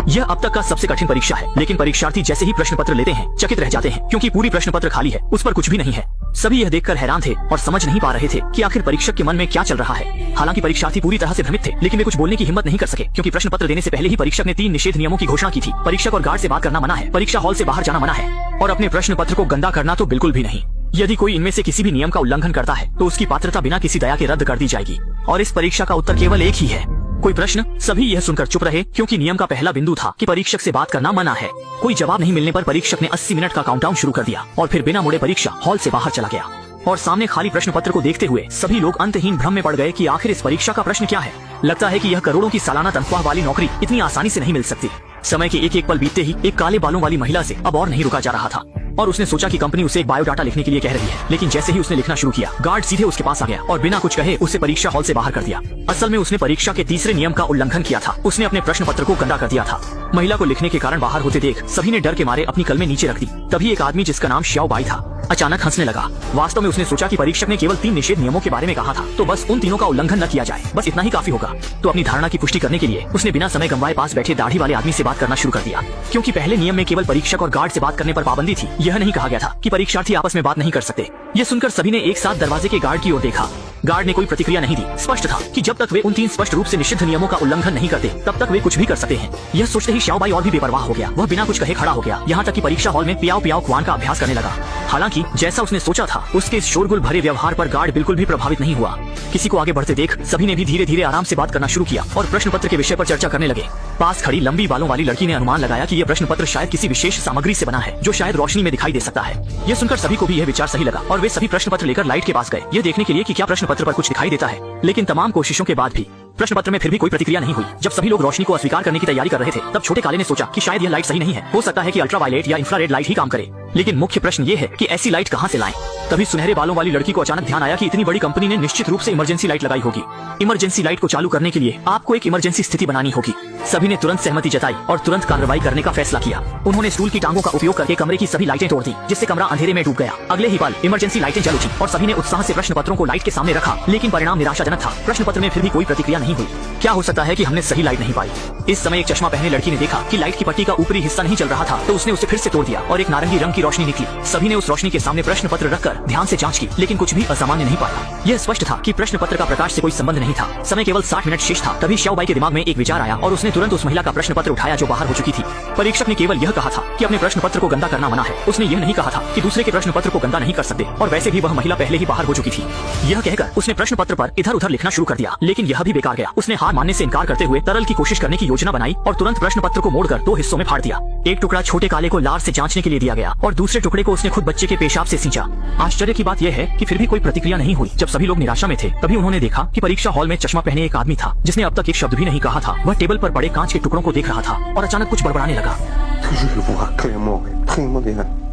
यह अब तक का सबसे कठिन परीक्षा है, लेकिन परीक्षार्थी जैसे ही प्रश्न पत्र लेते हैं चकित रह जाते हैं, क्योंकि पूरी प्रश्न पत्र खाली है, उस पर कुछ भी नहीं है। सभी यह देखकर हैरान थे और समझ नहीं पा रहे थे कि आखिर परीक्षक के मन में क्या चल रहा है। हालांकि परीक्षार्थी पूरी तरह से भ्रमित थे, लेकिन वे कुछ बोलने की हिम्मत नहीं कर सके, क्योंकि प्रश्न पत्र देने से पहले ही परीक्षक ने 3 निषेध नियमों की घोषणा की थी। परीक्षक और गार्ड से बात करना मना है, परीक्षा हॉल से बाहर जाना मना है, और अपने प्रश्न पत्र को गंदा करना तो बिल्कुल भी नहीं। यदि कोई इनमें से किसी भी नियम का उल्लंघन करता है तो उसकी पात्रता बिना किसी दया के रद्द कर दी जाएगी। और इस परीक्षा का उत्तर केवल एक ही है, कोई प्रश्न। सभी यह सुनकर चुप रहे, क्योंकि नियम का पहला बिंदु था कि परीक्षक से बात करना मना है। कोई जवाब नहीं मिलने पर परीक्षक ने 80 मिनट का काउंटडाउन शुरू कर दिया और फिर बिना मुड़े परीक्षा हॉल से बाहर चला गया। और सामने खाली प्रश्न पत्र को देखते हुए सभी लोग अंतहीन भ्रम में पड़ गए कि आखिर इस परीक्षा का प्रश्न क्या है। लगता है कि यह करोड़ों की सालाना तनख्वाह वाली नौकरी इतनी आसानी से नहीं मिल सकती। समय के एक एक पल बीतते ही एक काले बालों वाली महिला से अब और नहीं रुका जा रहा था, और उसने सोचा कि कंपनी उसे एक बायोडाटा लिखने के लिए कह रही है। लेकिन जैसे ही उसने लिखना शुरू किया, गार्ड सीधे उसके पास आ गया और बिना कुछ कहे उसे परीक्षा हॉल से बाहर कर दिया। असल में उसने परीक्षा के तीसरे नियम का उल्लंघन किया था, उसने अपने प्रश्न पत्र को गंदा कर दिया था। महिला को लिखने के कारण बाहर होते देख सभी ने डर के मारे अपनी कलमें नीचे रख दी। तभी एक आदमी जिसका नाम श्याओ बाई था अचानक हंसने लगा। वास्तव में उसने सोचा कि परीक्षक ने केवल 3 निषेध नियमों के बारे में कहा था, तो बस उन तीनों का उल्लंघन न किया जाए, बस इतना ही काफी होगा। तो अपनी धारणा की पुष्टि करने के लिए उसने बिना समय गंवाए पास बैठे दाढ़ी वाले आदमी से बात करना शुरू कर दिया, क्योंकि पहले नियम में केवल परीक्षक और गार्ड से बात करने पर पाबंदी थी। यह नहीं कहा गया था कि परीक्षार्थी आपस में बात नहीं कर सकते। यह सुनकर सभी ने एक साथ दरवाजे के गार्ड की ओर देखा। गार्ड ने कोई प्रतिक्रिया नहीं दी। स्पष्ट था कि जब तक वे उन 3 स्पष्ट रूप से निषिद्ध नियमों का उल्लंघन नहीं करते तब तक वे कुछ भी कर सकते हैं। यह सोचते ही श्याओ बाई और भी बेपरवाह हो गया। वह बिना कुछ कहे खड़ा हो गया, यहाँ तक कि परीक्षा हॉल में पियाओ पियाओ क्वान का अभ्यास करने लगा। हालांकि जैसा उसने सोचा था, उसके इस शोरगुल भरे व्यवहार पर गार्ड बिल्कुल भी प्रभावित नहीं हुआ। किसी को आगे बढ़ते देख सभी ने भी धीरे धीरे आराम से बात करना शुरू किया और प्रश्न पत्र के विषय पर चर्चा करने लगे। पास खड़ी लंबी बालों वाली लड़की ने अनुमान लगाया कि यह प्रश्न पत्र शायद किसी विशेष सामग्री से बना है, जो शायद रोशनी में दिखाई दे सकता है। यह सुनकर सभी को भी यह विचार सही लगा और वे सभी प्रश्न पत्र लेकर लाइट के पास गए, यह देखने के लिए कि क्या प्रश्न पत्र पर कुछ दिखाई देता है। लेकिन तमाम कोशिशों के बाद भी प्रश्न पत्र में फिर भी कोई प्रतिक्रिया नहीं हुई। जब सभी लोग रोशनी को अस्वीकार करने की तैयारी कर रहे थे, तब छोटे काले ने सोचा कि शायद यह लाइट सही नहीं है, हो सकता है कि अल्ट्रावायलेट या इंफ्रारेड लाइट ही काम करे। लेकिन मुख्य प्रश्न ये है कि ऐसी लाइट कहाँ से लाएं? तभी सुनहरे बालों वाली लड़की को अचानक ध्यान आया कि इतनी बड़ी कंपनी ने निश्चित रूप से इमरजेंसी लाइट लगाई होगी। इमरजेंसी लाइट को चालू करने के लिए आपको एक इमरजेंसी स्थिति बनानी होगी। सभी ने तुरंत सहमति जताई और तुरंत कार्रवाई करने का फैसला किया। उन्होंने स्टूल की टांगों का उपयोग करके कमरे की सभी लाइटें तोड़ दी, जिससे कमरा अंधेरे में डूब गया। अगले ही पल इमरजेंसी लाइटें जल उठी और सभी ने उत्साह से प्रश्न पत्रों को लाइट के सामने रखा, लेकिन परिणाम निराशाजनक था। प्रश्न पत्र में फिर भी कोई प्रतिक्रिया नहीं हुई। क्या हो सकता है कि हमने सही लाइट नहीं पाई? इस समय एक चश्मा पहने लड़की ने देखा कि लाइट की पट्टी का ऊपरी हिस्सा नहीं चल रहा था, तो उसने उसे फिर से तोड़ दिया और एक नारंगी रंग की रोशनी निकली। सभी ने उस रोशनी के सामने प्रश्न पत्र रखकर ध्यान से जांच की, लेकिन कुछ भी असामान्य नहीं पाया। यह स्पष्ट था कि प्रश्न पत्र का प्रकाश से कोई संबंध नहीं था। समय केवल 60 मिनट शेष था। तभी श्याओ बाई के दिमाग में एक विचार आया और उसने तुरंत उस महिला का प्रश्न पत्र उठाया जो बाहर हो चुकी थी। परीक्षक ने केवल यह कहा था कि अपने प्रश्न पत्र को गंदा करना मना है। उसने यह नहीं कहा था कि दूसरे के प्रश्न पत्र को गंदा नहीं कर सकते, और वैसे भी वह महिला पहले ही बाहर हो चुकी थी। यह कहकर उसने प्रश्न पत्र पर इधर उधर लिखना शुरू कर दिया, लेकिन यह भी बेकार गया। उसने हार मानने से इनकार करते हुए तरल की कोशिश करने की योजना बनाई और तुरंत प्रश्न पत्र को मोड़कर 2 हिस्सों में फाड़ दिया। एक टुकड़ा छोटे काले को लार से जांचने के लिए दिया गया और दूसरे टुकड़े को उसने खुद बच्चे के पेशाब से सींचा। आश्चर्य की बात यह है कि फिर भी कोई प्रतिक्रिया नहीं हुई। जब सभी लोग निराशा में थे, तभी उन्होंने देखा कि परीक्षा हॉल में चश्मा पहने एक आदमी था, जिसने अब तक एक शब्द भी नहीं कहा था। वह टेबल पर पड़े कांच के टुकड़ों को देख रहा था और अचानक कुछ बड़बड़ाने लगा।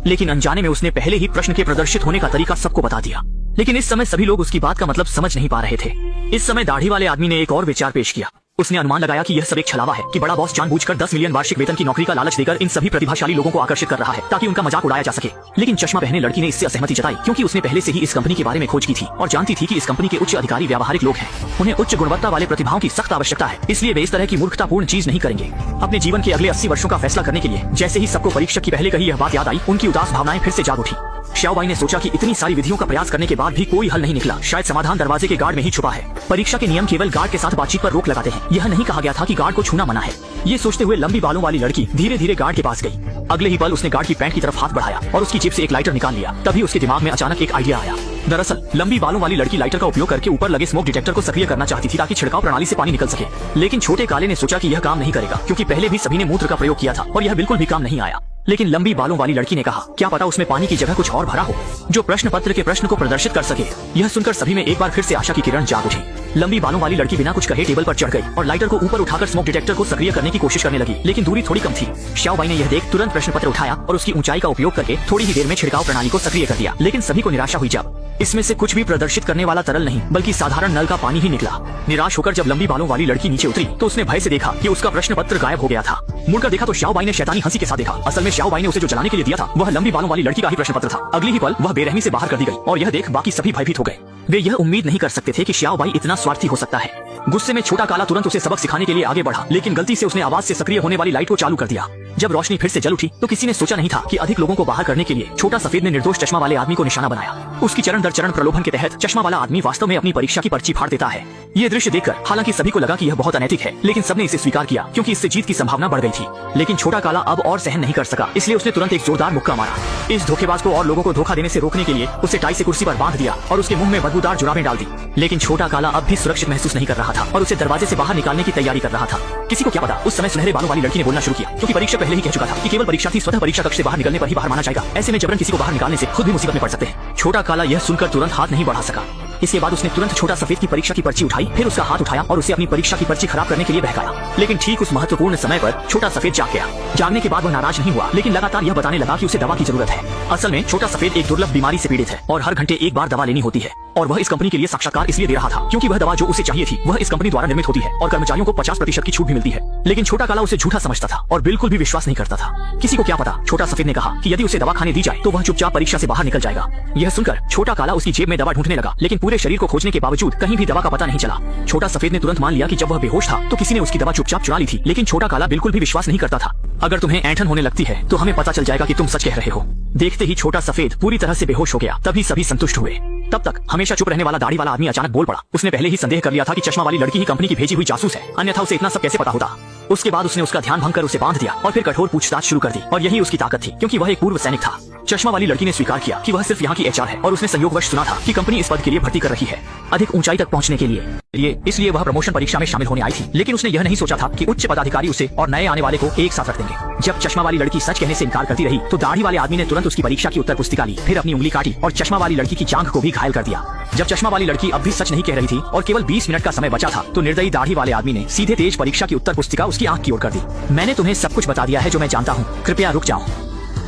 लेकिन अनजाने में उसने पहले ही प्रश्न के प्रदर्शित होने का तरीका सबको बता दिया। लेकिन इस समय सभी लोग उसकी बात का मतलब समझ नहीं पा रहे थे। इस समय दाढ़ी वाले आदमी ने एक और विचार पेश किया। उसने अनुमान लगाया कि यह सब एक छलावा है, कि बड़ा बॉस जानबूझकर 10 मिलियन वार्षिक वेतन की नौकरी का लालच देकर इन सभी प्रतिभाशाली लोगों को आकर्षित कर रहा है, ताकि उनका मजाक उड़ाया जा सके। लेकिन चश्मा पहने लड़की ने इससे असहमति जताई, क्योंकि उसने पहले से ही इस कंपनी के बारे में खोज की थी और जानती थी कि इस कंपनी के उच्च अधिकारी व्यावहारिक लोग हैं। उन्हें उच्च गुणवत्ता वाले प्रतिभाओं की सख्त आवश्यकता है, इसलिए वे इस तरह की मूर्खतापूर्ण चीज नहीं करेंगे। अपने जीवन के अगले 80 वर्षों का फैसला करने के लिए जैसे ही सबको परीक्षक की पहले कही यह बात याद आई, उनकी उदास भावनाएं फिर से जाग उठी। श्याओ बाई ने सोचा कि इतनी सारी विधियों का प्रयास करने के बाद भी कोई हल नहीं निकला। शायद समाधान दरवाजे के गार्ड में ही छुपा है। परीक्षा के नियम केवल गार्ड के साथ बातचीत पर रोक लगाते हैं। यह नहीं कहा गया था कि गार्ड को छूना मना है। ये सोचते हुए लंबी बालों वाली लड़की धीरे धीरे गार्ड के पास गई। अगले ही पल उसने गार्ड की पैंट की तरफ हाथ बढ़ाया और उसकी जेब से एक लाइटर निकाल लिया। तभी उसके दिमाग में अचानक एक आइडिया आया। दरअसल लंबी बालों वाली लड़की लाइटर का उपयोग करके ऊपर लगे स्मोक डिटेक्टर को सक्रिय करना चाहती थी, ताकि छिड़काव प्रणाली से पानी निकल सके। लेकिन छोटे काले ने सोचा कि यह काम नहीं करेगा, क्योंकि पहले भी सभी ने मूत्र का प्रयोग किया था और यह बिल्कुल भी काम नहीं आया। लेकिन लंबी बालों वाली लड़की ने कहा, क्या पता उसमें पानी की जगह कुछ और भरा हो, जो प्रश्न पत्र के प्रश्न को प्रदर्शित कर सके। यह सुनकर सभी में एक बार फिर से आशा की किरण जाग उठी। लंबी बालों वाली लड़की बिना कुछ कहे टेबल पर चढ़ गई और लाइटर को ऊपर उठाकर स्मोक डिटेक्टर को सक्रिय करने की कोशिश करने लगी, लेकिन दूरी थोड़ी कम थी। श्याओ बाई ने यह देख तुरंत प्रश्न पत्र उठाया और उसकी ऊंचाई का उपयोग करके थोड़ी ही देर में छिड़काव प्रणाली को सक्रिय कर दिया। लेकिन सभी को निराशा हुई जब इसमें से कुछ भी प्रदर्शित करने वाला तरल नहीं, बल्कि साधारण नल का पानी ही निकला। निराश होकर जब लंबी बालों वाली लड़की नीचे उतरी, तो उसने भय से देखा कि उसका प्रश्न पत्र गायब हो गया था। मुड़कर देखा तो श्याओ बाई ने शैतानी हंसी के साथ देखा। असल में श्याओ बाई ने उसे जो जलाने के लिए दिया था, वह लंबी बालों वाली लड़की का ही प्रश्न पत्र था। अगली ही पल वह बेरहमी से बाहर कर दी गई और यह देख बाकी सभी भयभीत हो गए। वे यह उम्मीद नहीं कर सकते थे कि श्याओ बाई इतना स्वार्थी हो सकता है। गुस्से में छोटा काला तुरंत उसे सबक सिखाने के लिए आगे बढ़ा, लेकिन गलती से उसने आवाज से सक्रिय होने वाली लाइट को चालू कर दिया। जब रोशनी फिर से जल उठी तो किसी ने सोचा नहीं था कि अधिक लोगों को बाहर करने के लिए छोटा सफेद ने निर्दोष चश्मा वाले आदमी को निशाना बनाया। उसकी चरण दर चरण प्रलोभन के तहत चश्मा वाला आदमी वास्तव में अपनी परीक्षा की पर्ची फाड़ देता है। ये दृश्य देखकर हालांकि सभी को लगा कि यह बहुत अनैतिक है, लेकिन सबने इसे स्वीकार किया क्योंकि इससे जीत की संभावना बढ़ गई थी। लेकिन छोटा काला अब और सहन नहीं कर सका, इसलिए उसने तुरंत एक जोरदार मुक्का मारा। इस धोखेबाज को और लोगों को धोखा देने से रोकने के लिए उसे टाई से कुर्सी पर बांध दिया और उसके मुंह में बदबूदार जुराबें डाल दी। लेकिन छोटा काला अब भी सुरक्षित महसूस नहीं कर रहा था और उसे दरवाजे से बाहर निकालने की तैयारी कर रहा था। किसी को क्या पता, उस समय सुनहरे बालों वाली लड़की ने बोलना शुरू किया, क्योंकि परीक्षक पहले ही कह चुका था कि केवल परीक्षार्थी स्वतः परीक्षा कक्ष से बाहर निकलने पर ही बाहर माना जाएगा। ऐसे में जबरन किसी को बाहर निकालने से खुद भी मुसीबत में पड़ सकते हैं। छोटा काला यह सुनकर तुरंत हाथ नहीं बढ़ा सका। इसके बाद उसने तुरंत छोटा सफेद की परीक्षा की पर्ची उठाई, फिर उसका हाथ उठाया और उसे अपनी परीक्षा की पर्ची खराब करने के लिए बहकाया। लेकिन ठीक उस महत्वपूर्ण समय पर छोटा सफेद जाग गया। जागने के बाद वह नाराज नहीं हुआ, लेकिन लगातार यह बताने लगा कि उसे दवा की जरूरत है। असल में छोटा सफेद एक दुर्लभ बीमारी से पीड़ित है और हर घंटे एक बार दवा लेनी होती है, और वह इस कंपनी के लिए साक्षात्कार इसलिए दे रहा था क्योंकि वह दवा जो उसे चाहिए थी वह इस कंपनी द्वारा निर्मित होती है और कर्मचारियों को 50% की छूट भी मिलती है। लेकिन छोटा काला उसे झूठा समझता था और बिल्कुल भी विश्वास नहीं करता था। किसी को क्या पता, छोटा सफेद ने कहा कि यदि उसे दवा खाने दी जाए तो वह चुपचाप परीक्षा से बाहर निकल जाएगा। यह सुनकर छोटा काला उसकी जेब में दवा ढूंढने लगा, लेकिन पूरे शरीर को खोजने के बावजूद कहीं भी दवा का पता नहीं चला। छोटा सफेद ने तुरंत मान लिया कि जब वह बेहोश था तो किसी ने उसकी दवा चुपचाप चुरा ली थी, लेकिन छोटा काला बिल्कुल भी विश्वास नहीं करता था। अगर तुम्हें ऐंठन होने लगती है तो हमें पता चल जाएगा कि तुम सच कह रहे हो। देखते ही छोटा सफेद पूरी तरह से बेहोश हो गया। तभी सभी संतुष्ट हुए। तब तक हमेशा चुप रहने वाला दाढ़ी वाला आदमी अचानक बोल पड़ा। उसने पहले ही संदेह कर लिया था कि चश्मा वाली लड़की ही कंपनी की भेजी हुई जासूस है, अन्यथा उसे इतना सब कैसे पता होता। उसके बाद उसने उसका ध्यान भंग कर उसे बांध दिया और फिर कठोर पूछताछ शुरू कर दी, और यही उसकी ताकत थी क्योंकि वह एक पूर्व सैनिक था। चश्मा वाली लड़की ने स्वीकार किया कि वह सिर्फ यहाँ की एचआर है और उसने संयोगवश सुना था कि कंपनी इस पद के लिए भर्ती कर रही है, अधिक ऊंचाई तक पहुंचने के लिए। इसलिए वह प्रमोशन परीक्षा में शामिल होने आई थी, लेकिन उसने यह नहीं सोचा था कि उच्च पदाधिकारी उसे और नए आने वाले को एक साथ रख देंगे। जब चश्मा वाली लड़की सच कहने से इनकार करती रही तो दाढ़ी वाले आदमी ने तुरंत उसकी परीक्षा की उत्तर पुस्तिका ली, फिर अपनी उंगली काटी और चश्मा वाली लड़की की जांघ को भी घायल कर दिया। जब चश्मा वाली लड़की अब भी सच नहीं कह रही थी और केवल 20 मिनट का समय बचा था तो निर्दयी दाढ़ी वाले आदमी ने सीधे तेज परीक्षा की उत्तर पुस्तिका उसकी आंख की ओर कर दी। मैंने तुम्हें सब कुछ बता दिया है जो मैं जानता हूँ, कृपया रुक जाओ।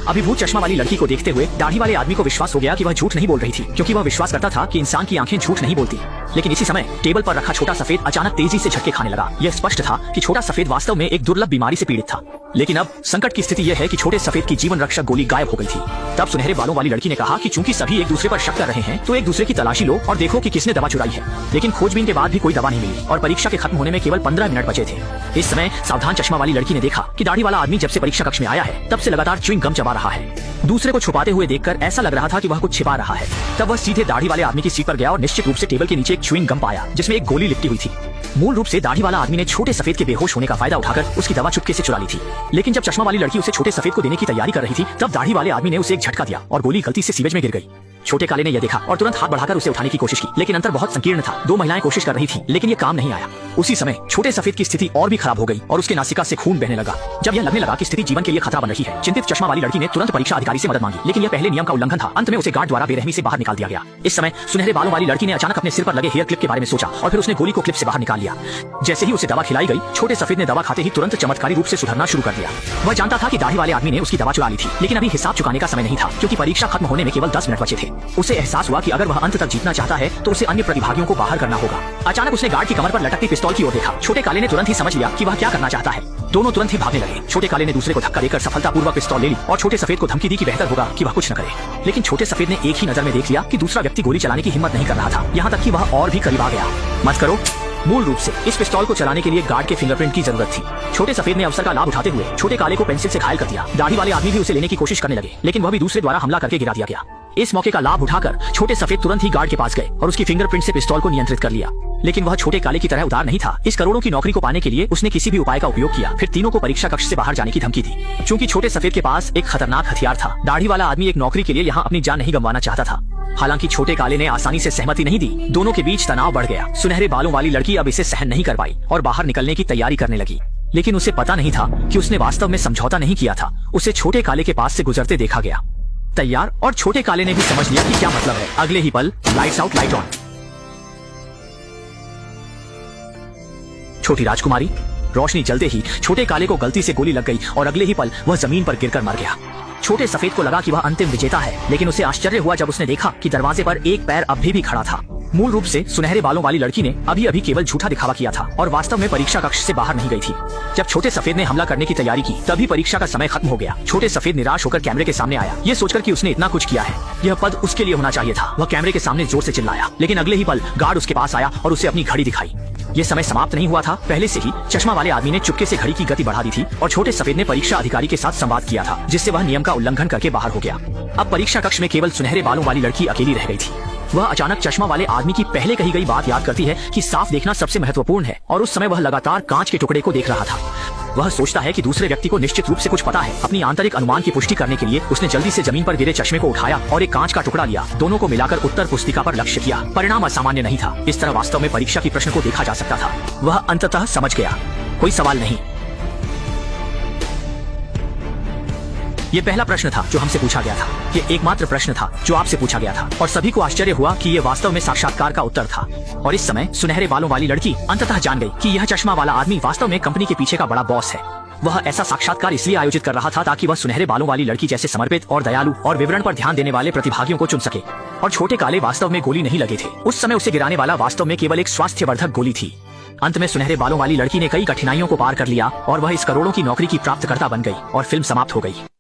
अभिभूत चश्मा वाली लड़की को देखते हुए दाढ़ी वाले आदमी को विश्वास हो गया कि वह झूठ नहीं बोल रही थी, क्योंकि वह विश्वास करता था कि इंसान की आंखें झूठ नहीं बोलती। लेकिन इसी समय टेबल पर रखा छोटा सफेद अचानक तेजी से झटके खाने लगा। यह स्पष्ट था कि छोटा सफेद वास्तव में एक दुर्लभ बीमारी से पीड़ित था। लेकिन अब संकट की स्थिति यह है कि छोटे सफेद की जीवन रक्षक गोली गायब हो गई थी। तब सुनहरे बालों वाली लड़की ने कहा कि चूंकि सभी एक दूसरे पर शक कर रहे हैं तो एक दूसरे की तलाशी लो और देखो कि किसने दवा चुराई है। लेकिन खोजबीन के बाद भी कोई दवा नहीं मिली और परीक्षा के खत्म होने में केवल 15 मिनट बचे थे। इस समय सावधान चश्मा वाली लड़की ने देखा कि दाढ़ी वाला आदमी जब से परीक्षा कक्ष में आया है तब से लगातार च्युइंग गम चबा रहा है। दूसरे को छुपाते हुए देखकर ऐसा लग रहा था कि वह कुछ छिपा रहा है। तब वह सीधे दाढ़ी वाले आदमी की सीट पर गया और निश्चित रूप से टेबल के नीचे एक च्युइंग गम पाया जिसमें एक गोली लिपटी हुई थी। मूल रूप से दाढ़ी वाला आदमी ने छोटे सफेद के बेहोश होने का फायदा उठाकर उसकी दवा चुपके से चुरा ली थी। लेकिन जब चश्मा वाली लड़की उसे छोटे सफेद को देने की तैयारी कर रही थी तब दाढ़ी वाले आदमी ने उसे एक झटका दिया और गोली गलती से सीवेज में गिर गई। छोटे काले ने यह देखा और तुरंत हाथ बढ़ाकर उसे उठाने की कोशिश की, लेकिन अंतर बहुत संकीर्ण था। 2 महिलाएं कोशिश कर रही थी लेकिन ये काम नहीं आया। उसी समय छोटे सफेद की स्थिति और भी खराब हो गई और उसके नासिका से खून बहने लगा। जब यह लगने लगा कि स्थिति जीवन के लिए खतरा बन रही है, चिंतित चश्मा वाली लड़की ने तुरंत परीक्षा अधिकारी से मदद मांगी, लेकिन यह पहले नियम का उल्लंघन था। अंत में उसे गार्ड द्वारा बेरहमी से बाहर निकाल दिया गया। इस समय सुनहरे बालों वाली लड़की ने अचानक अपने सिर पर लगे हेयर क्लिप के बारे में सोचा और फिर उसने गोली को क्लिप से बाहर निकाल लिया। जैसे ही उसे दवा खिलाई गई, छोटे सफेद ने दवा खाते ही तुरंत चमत्कारी रूप से सुधरना शुरू कर दिया। वह जानता था कि दाढ़ी वाले आदमी ने उसकी दवा चुरा ली थी, लेकिन अभी हिसाब चुकाने का समय नहीं था क्योंकि परीक्षा खत्म होने में केवल 10 मिनट बचे थे। उसे एहसास हुआ कि अगर वह अंत तक जीतना चाहता है तो उसे अन्य प्रतिभागियों को बाहर करना होगा। अचानक उसने गार्ड की कमर पर लटकती पिस्तौल की ओर देखा। छोटे काले ने तुरंत ही समझ लिया कि वह क्या करना चाहता है। दोनों तुरंत ही भागने लगे। छोटे काले ने दूसरे को धक्का देकर सफलतापूर्वक पिस्तौल ले ली और छोटे सफेद को धमकी दी कि बेहतर होगा कि वह कुछ न करे। लेकिन छोटे सफेद ने एक ही नजर में देख लिया कि दूसरा व्यक्ति गोली चलाने की हिम्मत नहीं कर रहा था, यहाँ तक कि वह और भी करीब आ गया। मत करो। मूल रूप से इस पिस्तौल को चलाने के लिए गार्ड के फिंगरप्रिंट की जरूरत थी। छोटे सफेद ने अवसर का लाभ उठाते हुए छोटे काले को पेंसिल से घायल कर दिया। दाढ़ी वाले आदमी भी उसे लेने की कोशिश करने लगे, लेकिन वह भी दूसरे द्वारा हमला करके गिरा दिया गया। इस मौके का लाभ उठाकर छोटे सफेद तुरंत ही गार्ड के पास गए और उसकी फिंगरप्रिंट से पिस्तौल को नियंत्रित कर लिया। लेकिन वह छोटे काले की तरह उदार नहीं था। इस करोड़ों की नौकरी को पाने के लिए उसने किसी भी उपाय का उपयोग किया। फिर तीनों को परीक्षा कक्ष से बाहर जाने की धमकी दी। चूंकि छोटे सफेद के पास एक खतरनाक हथियार था, दाढ़ी वाला आदमी एक नौकरी के लिए यहाँ अपनी जान नहीं गंवाना चाहता था। हालांकि छोटे काले ने आसानी से सहमति नहीं दी। दोनों के बीच तनाव बढ़ गया। सुनहरे बालों वाली लड़की अब इसे सहन नहीं कर पाई और बाहर निकलने की तैयारी करने लगी। लेकिन उसे पता नहीं था कि उसने वास्तव में समझौता नहीं किया था। उसे छोटे काले के पास से गुजरते देखा गया। तैयार, और छोटे काले ने भी समझ लिया कि क्या मतलब है। अगले ही पल लाइट्स आउट लाइट ऑन। छोटी राजकुमारी। रोशनी जलते ही छोटे काले को गलती से गोली लग गई और अगले ही पल वह जमीन पर गिरकर मर गया। छोटे सफेद को लगा कि वह अंतिम विजेता है, लेकिन उसे आश्चर्य हुआ जब उसने देखा कि दरवाजे पर एक पैर अभी भी खड़ा था। मूल रूप से सुनहरे बालों वाली लड़की ने अभी अभी केवल झूठा दिखावा किया था और वास्तव में परीक्षा कक्ष से बाहर नहीं गई थी। जब छोटे सफेद ने हमला करने की तैयारी की तभी परीक्षा का समय खत्म हो गया। छोटे सफेद निराश होकर कैमरे के सामने आया, ये सोचकर कि उसने इतना कुछ किया है, यह पद उसके लिए होना चाहिए था। वह कैमरे के सामने जोर से चिल्लाया, लेकिन अगले ही पल गार्ड उसके पास आया और उसे अपनी घड़ी दिखाई। ये समय समाप्त नहीं हुआ था। पहले से ही चश्मा वाले आदमी ने चुपके से घड़ी की गति बढ़ा दी थी और छोटे सफेद ने परीक्षा अधिकारी के साथ संवाद किया था, जिससे वह नियम का उल्लंघन करके बाहर हो गया। अब परीक्षा कक्ष में केवल सुनहरे बालों वाली लड़की अकेली रह गई थी। वह अचानक चश्मा वाले आदमी की पहले कही गई बात याद करती है कि साफ देखना सबसे महत्वपूर्ण है, और उस समय वह लगातार कांच के टुकड़े को देख रहा था। वह सोचता है कि दूसरे व्यक्ति को निश्चित रूप से कुछ पता है। अपनी आंतरिक अनुमान की पुष्टि करने के लिए उसने जल्दी से जमीन पर गिरे चश्मे को उठाया और एक कांच का टुकड़ा लिया। दोनों को मिलाकर उत्तर पुस्तिका पर लक्ष्य किया। परिणाम असामान्य नहीं था। इस तरह वास्तव में परीक्षा की प्रश्न को देखा जा सकता था। वह अंततः समझ गया, कोई सवाल नहीं। ये पहला प्रश्न था जो हमसे पूछा गया था। ये एकमात्र प्रश्न था जो आपसे पूछा गया था, और सभी को आश्चर्य हुआ कि ये वास्तव में साक्षात्कार का उत्तर था। और इस समय सुनहरे बालों वाली लड़की अंततः जान गई कि यह चश्मा वाला आदमी वास्तव में कंपनी के पीछे का बड़ा बॉस है। वह ऐसा साक्षात्कार इसलिए आयोजित कर रहा था ताकि वह सुनहरे बालों वाली लड़की जैसे समर्पित और दयालु और विवरण पर ध्यान देने वाले प्रतिभागियों को चुन सके। और छोटे काले वास्तव में गोली नहीं लगे थे। उस समय उसे गिराने वाला वास्तव में केवल एक स्वास्थ्यवर्धक गोली थी। अंत में सुनहरे बालों वाली लड़की ने कई कठिनाइयों को पार कर लिया और वह इस करोड़ों की नौकरी की प्राप्तकर्ता बन गई और फिल्म समाप्त हो गई।